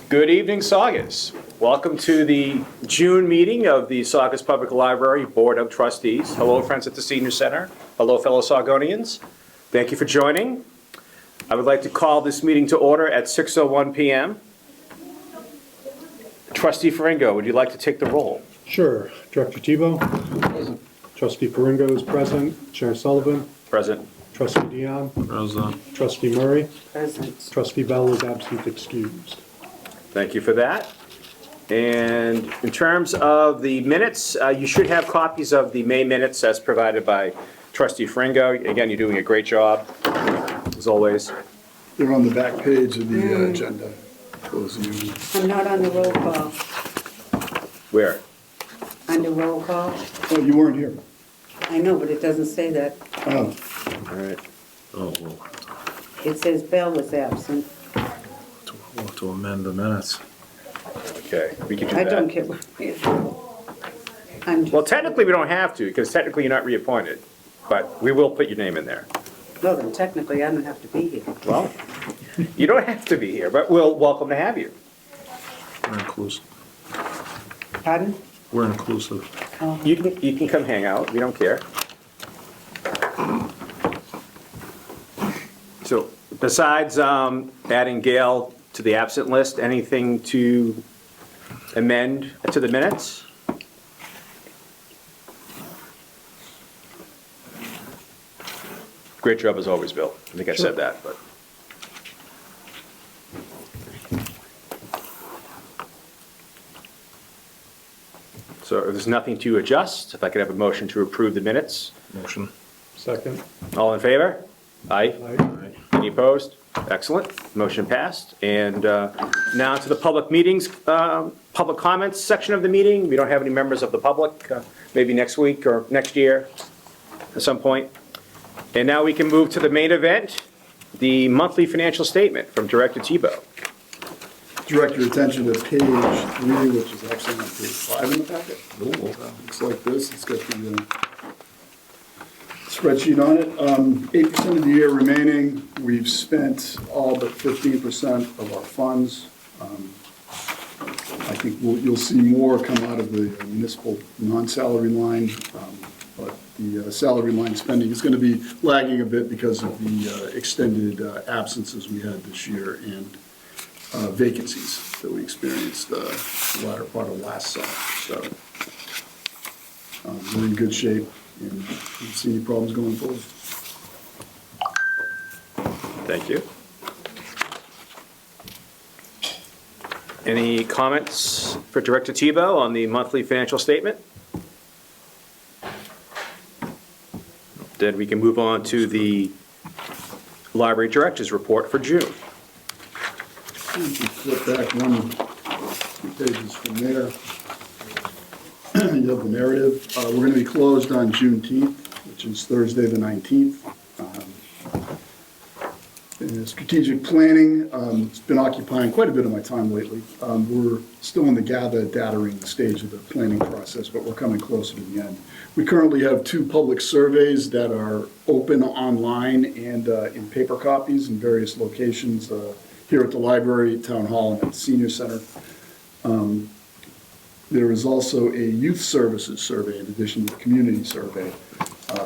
Good evening, Saugus. Welcome to the June meeting of the Saugus Public Library Board of Trustees. Hello, friends at the Senior Center. Hello, fellow Saugonians. Thank you for joining. I would like to call this meeting to order at 6:01 p.m. Trustee Faringo, would you like to take the roll? Sure. Director Tebow? Present. Trustee Faringo is present. Chair Sullivan? Present. Trustee Dion? Present. Trustee Murray? Present. Trustee Bell is absent excused. Thank you for that. And in terms of the minutes, you should have copies of the May minutes as provided by Trustee Faringo. Again, you're doing a great job, as always. They're on the back page of the agenda. Those of you. I'm not on the roll call. Where? On the roll call? Oh, you weren't here. I know, but it doesn't say that. Oh, All right. Oh, well, It says Bell was absent. we'll have to amend the minutes. Okay, we can do I that. don't care what it is. I'm just- Well, technically, we don't have to, because technically you're not reappointed, but we will put your name in there. Well, then technically I don't have to be here. Well, you don't have to be here, but we'll welcome to have you. We're inclusive. Pardon? We're inclusive. You can come hang out, we don't care. So besides adding Gail to the absent list, anything to amend to the minutes? Great job as always, Bill. I think I said that, but. So if there's nothing to adjust, if I could have a motion to approve the minutes. Motion. Second. All in favor? Aye. Aye. Any opposed? Excellent. Motion passed. And now to the public meetings, public comments section of the meeting. We don't have any members of the public, maybe next week or next year at some point. And now we can move to the main event, the monthly financial statement from Director Tebow. direct your attention to page 3, which is actually on page 5 in the packet. Looks like this. It's got the spreadsheet on it. 8% of the year remaining. We've spent all but 15% of our funds. I think you'll see more come out of the municipal non-salary line, but the salary line spending is going to be lagging a bit because of the extended absences we had this year and vacancies that we experienced the latter part of last summer. So we're in good shape and don't see any problems going forward. Thank you. Any comments for Director Tebow on the monthly financial statement? Then we can move on to the Library Director's report for June. Flip back 2 pages from there. You have the narrative. We're going to be closed on Juneteenth, which is Thursday the 19th. Strategic planning, it's been occupying quite a bit of my time lately. We're still in the gathering stage of the planning process, but we're coming closer to the end. We currently have 2 public surveys that are open online and in paper copies in various locations here at the library, town hall, and at the senior center. There is also a youth services survey in addition to the community survey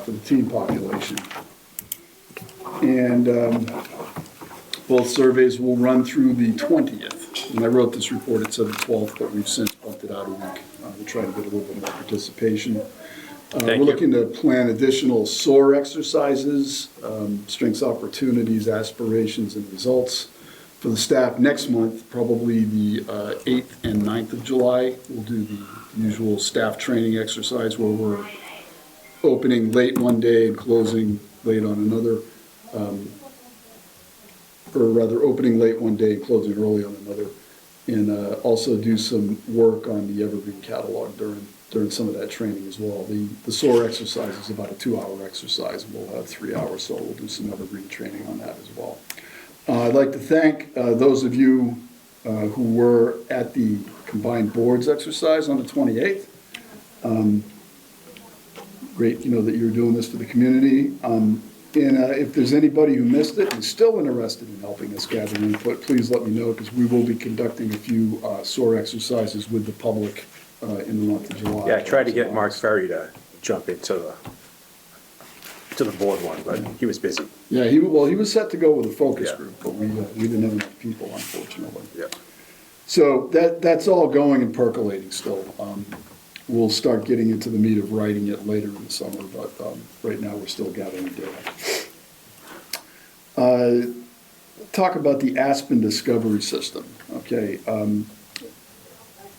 for the teen population. And both surveys will run through the 20th. When I wrote this report, it said the 12th, but we've since bumped it out a week to try to get a little bit more participation. We're looking to plan additional SOAR exercises, strengths, opportunities, aspirations, and results for the staff next month, probably the 8th and 9th of July. We'll do the usual staff training exercise where we're opening late one day and closing late on another, or rather opening late one day and closing early on another, and also do some work on the Evergreen catalog during some of that training as well. The SOAR exercise is about a 2-hour exercise, and we'll have 3 hours, so we'll do some Evergreen training on that as well. I'd like to thank those of you who were at the combined boards exercise on the 28th. Great, that you're doing this for the community. And if there's anybody who missed it and is still interested in helping us gather input, please let me know, because we will be conducting a few SOAR exercises with the public in the month of July. Yeah, I tried to get Mark Ferry to jump into the board one, but he was busy. Yeah, he was set to go with a focus Yeah. group, but we didn't have enough people, unfortunately. Yeah. So that's all going and percolating still. We'll start getting into the meat of writing it later in the summer, but right now we're still gathering data. Talk about the Aspen Discovery System, okay?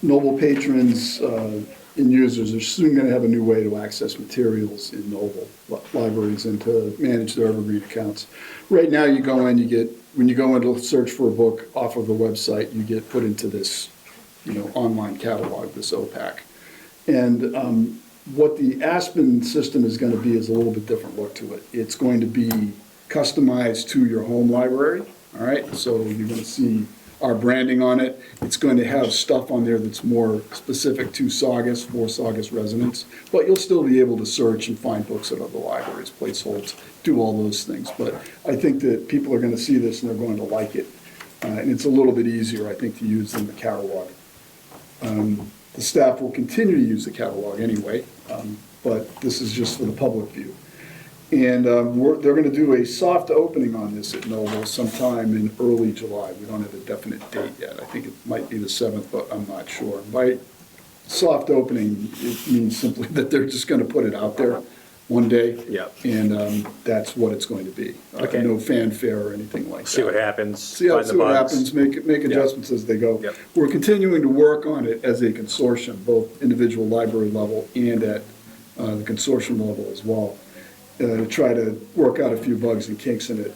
Noble patrons and users are soon going to have a new way to access materials in Noble libraries and to manage their Evergreen accounts. Right now, you go in, when you go in to search for a book off of the website, you get put into this, online catalog, this OPAC. And what the Aspen system is going to be is a little bit different look to it. It's going to be customized to your home library, all right? So you're going to see our branding on it. It's going to have stuff on there that's more specific to Saugus, for Saugus residents, but you'll still be able to search and find books at other libraries, placeholders, do all those things. But I think that people are going to see this and they're going to like it. And it's a little bit easier, I think, to use than the catalog. The staff will continue to use the catalog anyway, but this is just for the public view. And they're going to do a soft opening on this at Noble sometime in early July. We don't have a definite date yet. I think it might be the 7th, but I'm not sure. By soft opening, it means simply that they're just going to put it out there one day. Yep. And that's what it's going to be. Okay. No fanfare or anything like that. See what happens. See find the what bugs. happens, make adjustments as they go. Yep. We're continuing to work on it as a consortium, both individual library level and at the consortium level as well, to try to work out a few bugs and kinks in it.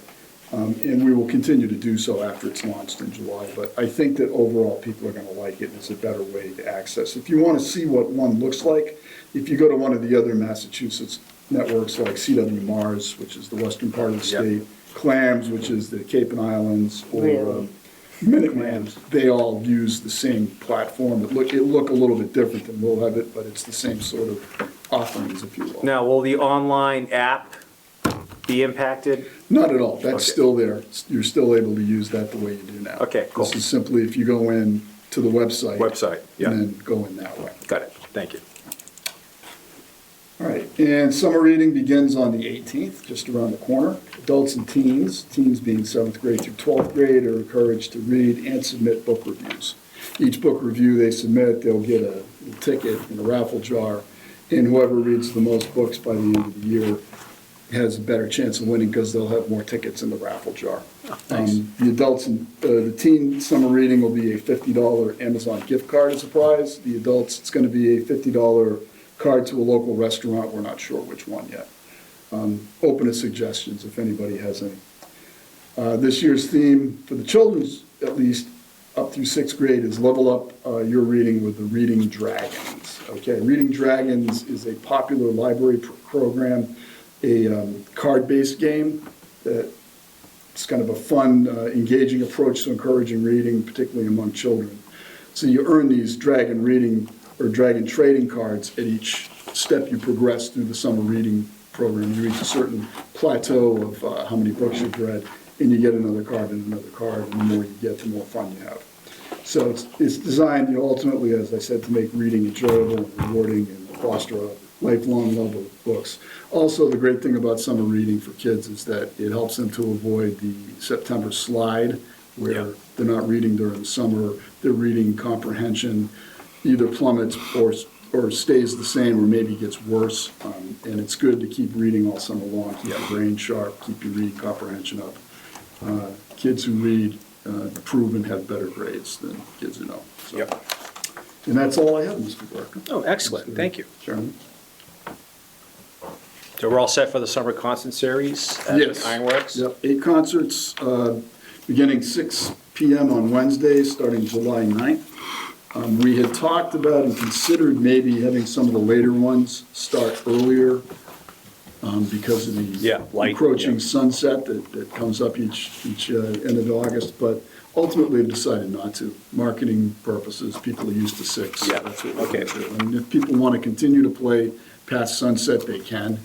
And we will continue to do so after it's launched in July. But I think that overall, people are going to like it, and it's a better way to access. If you want to see what one looks like, if you go to one of the other Massachusetts networks like CW Mars, which is the western part of the Yep. state, Clams, which is the Cape and Islands, or Really? Minuteman, they all use the same platform. It look a little bit different than we'll have it, but it's the same sort of offerings, if you will. Now, will the online app be impacted? Not at all. That's Okay. still there. You're still able to use that the way you do now. Okay, cool. This is simply if you go in to the website. Website, yeah. And then go in that way. Got it, thank you. All right, and summer reading begins on the 18th, just around the corner. Adults and teens being 7th grade through 12th grade, are encouraged to read and submit book reviews. Each book review they submit, they'll get a ticket in a raffle jar, and whoever reads the most books by the end of the year has a better chance of winning because they'll have more tickets in the raffle jar. Nice. The adults and the teen summer reading will be a $50 Amazon gift card as a prize. The adults, it's going to be a $50 card to a local restaurant. We're not sure which one yet. Open to suggestions if anybody has any. This year's theme for the children's, at least up through 6th grade, is level up your reading with the Reading Dragons. Okay, Reading Dragons is a popular library program, a card-based game that it's kind of a fun, engaging approach to encouraging reading, particularly among children. So you earn these dragon reading or dragon trading cards at each step you progress through the summer reading program. You reach a certain plateau of how many books you've read, and you get another card and another card, and the more you get, the more fun you have. So it's designed, ultimately, as I said, to make reading enjoyable and rewarding and foster a lifelong love of books. Also, the great thing about summer reading for kids is that it helps them to avoid the September slide, where Yeah. they're not reading during the summer, their reading comprehension either plummets or stays the same or maybe gets worse. And it's good to keep reading all summer long, keep your brain sharp, keep your reading comprehension up. Kids who read improve and have better grades than kids who don't. So. Yep. And that's all I have, Mr. Barker. Oh, excellent, thank you. Chairman. So we're all set for the summer concert series at Yes. Ironworks? Yep, 8 concerts, beginning 6 p.m. on Wednesday, starting July 9th. We had talked about and considered maybe having some of the later ones start earlier because of the light, encroaching yeah. sunset that comes up each end of August, but ultimately we've decided not to. Marketing purposes, people are used to 6. Yeah, That's what we're okay. gonna do. I mean, if people want to continue to play past sunset, they can.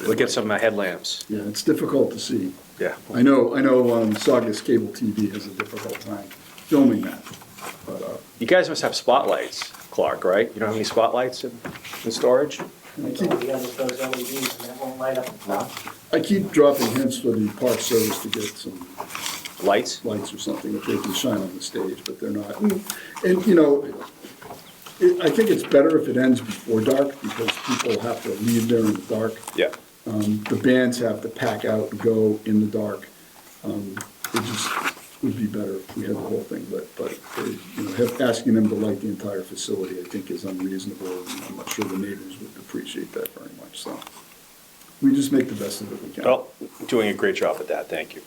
We'll get some headlamps. Yeah, it's difficult to see. Yeah. I know, Saugus Cable TV has a difficult time filming that, but, You guys must have spotlights, Clark, right? You don't have any spotlights in storage? I keep, Nobody ever throws LEDs and that won't light up. No. I keep dropping hints for the Park Service to get some Lights? lights or something that they can shine on the stage, but they're not. And, you know, I think it's better if it ends before dark, because people have to leave there in the dark. Yeah. The bands have to pack out and go in the dark. It just would be better if we had the whole thing, but, you know, asking them to light the entire facility, I think, is unreasonable, and I'm not sure the neighbors would appreciate that very much, so. We just make the best of it we can. Well, doing a great job at that, thank you.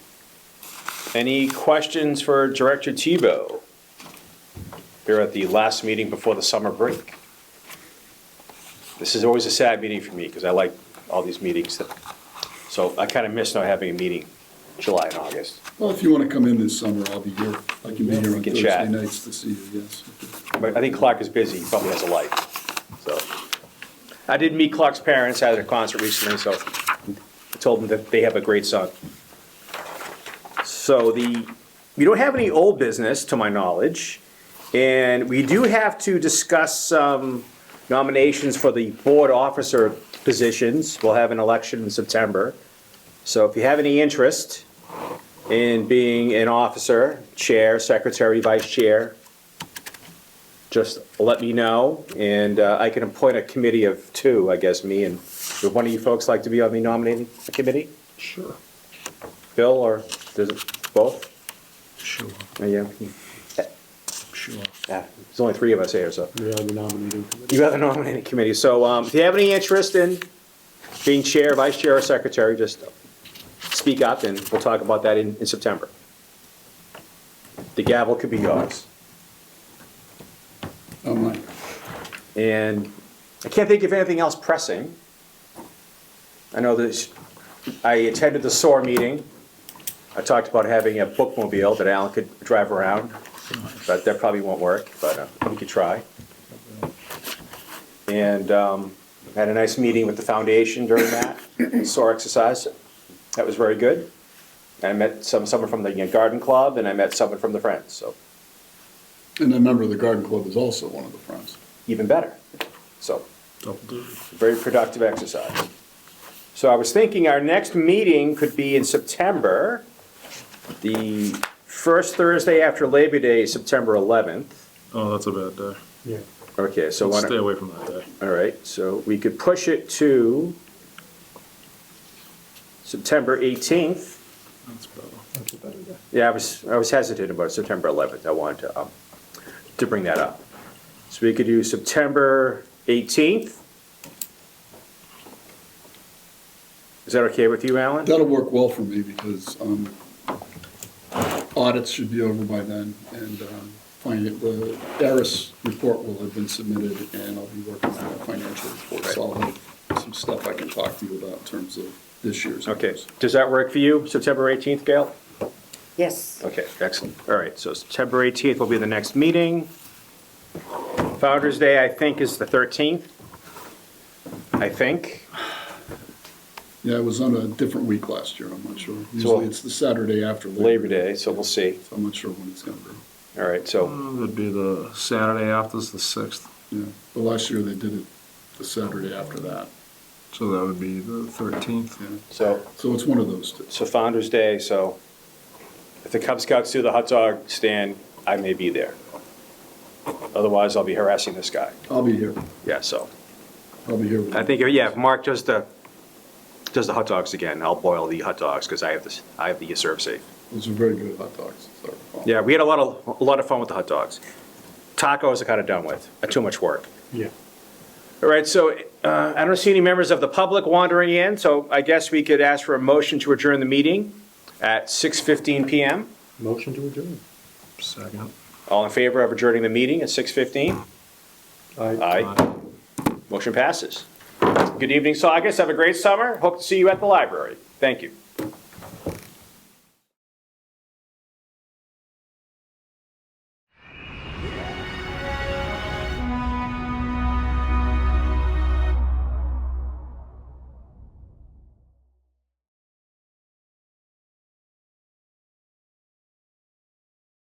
Any questions for Director Tebow? We're at the last meeting before the summer break. This is always a sad meeting for me, because I like all these meetings. So I kind of miss not having a meeting July and August. Well, if you want to come in this summer, I'll be here. I can be here on can Thursday chat. nights to see you, yes. But I think Clark is busy, he probably has a life, so. I did meet Clark's parents at a concert recently, so I told them that they have a great son. So we don't have any old business, to my knowledge, and we do have to discuss some nominations for the board officer positions. We'll have an election in September. So if you have any interest in being an officer, chair, secretary, vice chair, just let me know, and I can appoint a committee of two, I guess, me and, would one of you folks like to be on the nominating committee? Sure. Bill, or does it, both? Sure, Yeah, sure. there's only three of us here, so. We are the nominating committee. You have the nominating committee, so if you have any interest in being chair, vice chair, or secretary, just speak up, and we'll talk about that in September. The gavel could be yours. Oh, my. And I can't think of anything else pressing. I know that I attended the SOAR meeting. I talked about having a bookmobile that Alan could drive around, but that probably won't work, but we could try. And had a nice meeting with the foundation during that SOAR exercise. That was very good. I met someone from the garden club, and I met someone from the Friends, so And a member of the garden club is also one of the friends. even better. So, Double duty. very productive exercise. So I was thinking our next meeting could be in September, the first Thursday after Labor Day, September 11th. Oh, that's a bad day. Yeah. Okay, so Let's why stay don't, away from that day. all right, so we could push it to September 18th. That's better. That's a better day. Yeah, I was hesitant about September 11th. I wanted to bring that up. So we could do September 18th. Is that okay with you, Alan? That'll work well for me, because audits should be over by then, and the ARIS report will have been submitted, and I'll be working on a financial report, so I'll have some stuff I can talk to you about in terms of this year's. Okay, numbers. does that work for you, September 18th, Gail? Yes. Okay, excellent. All right, so September 18th will be the next meeting. Founder's Day, I think, is the 13th. I think. Yeah, it was on a different week last year, I'm not sure. Usually it's the Saturday after Labor Day, so we'll see. So I'm not sure when it's gonna be. All right, so, It'd be the Saturday after, the 6th, Yeah, but last year they did it the Saturday after that. so that would be the 13th. Yeah. so So it's one of those two. Founder's Day, so if the Cub Scouts do the hot dog stand, I may be there. Otherwise, I'll be harassing this guy. I'll be here. Yeah, so, I'll be here. with I you. think, yeah, if Mark does the hot dogs again, I'll boil the hot dogs, because I have the serve safe. Those are very good hot dogs, as I recall. Yeah, we had a lot of fun with the hot dogs. Tacos are kind of done with, too much work. Yeah. All right, so I don't see any members of the public wandering in, so I guess we could ask for a motion to adjourn the meeting at 6:15 PM. Motion to adjourn. Second. All in favor of adjourning the meeting at 6:15? Aye. Motion passes. Good evening, Saugus. Have a great summer. Hope to see you at the library. Thank you.